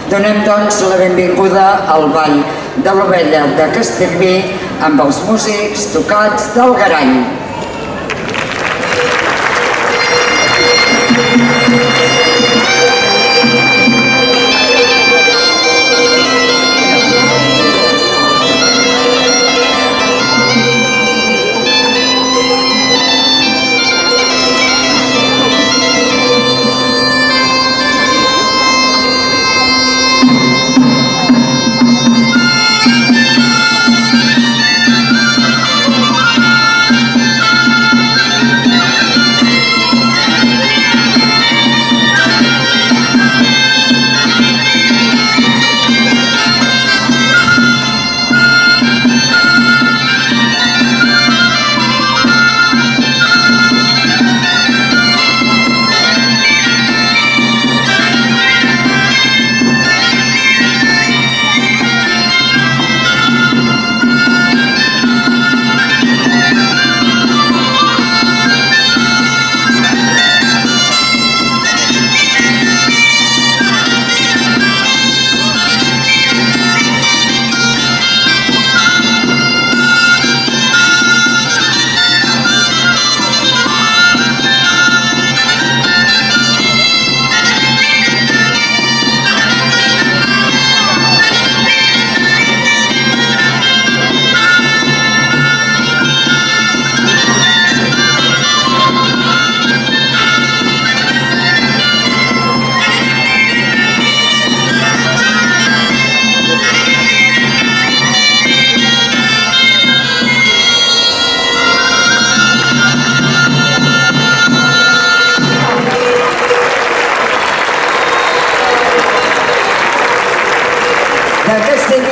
Donem, doncs, la benvinguda al Ball de l'Ovella de Castellví amb els músics tocats del Garany.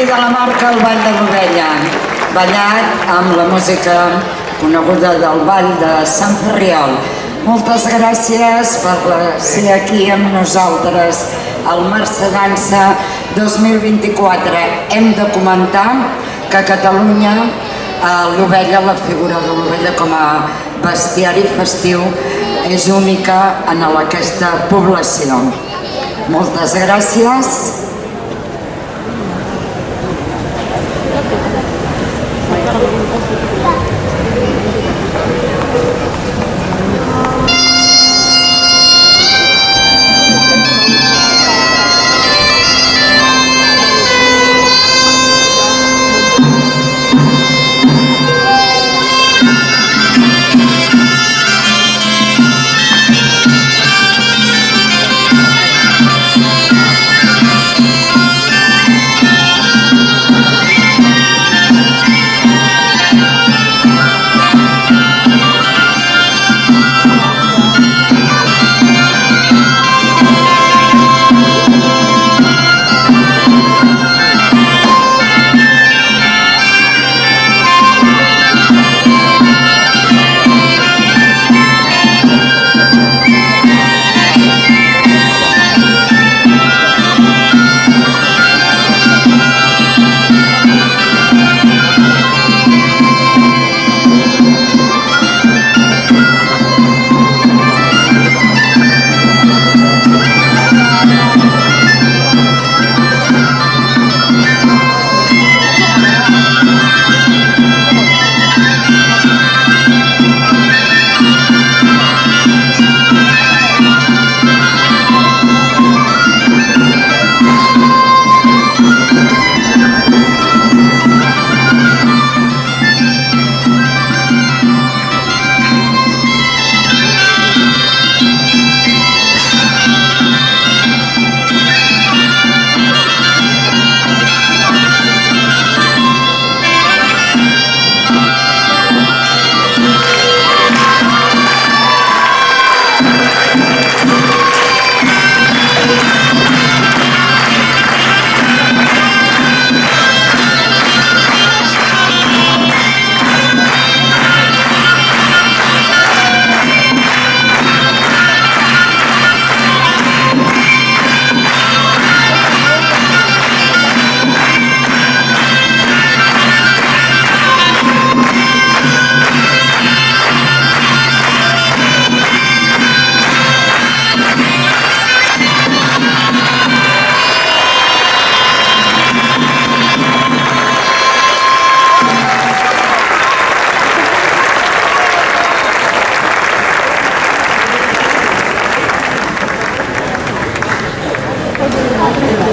De la marca el Ball de l'Ovella, ballat amb la música coneguda del Ball de Sant Ferriol. Moltes gràcies per ser aquí amb nosaltres al Marxa Dansa 2024. Hem de comentar que a Catalunya l'ovella, la figura de l'ovella com a bestiari festiu, és única en aquesta població. Moltes gràcies.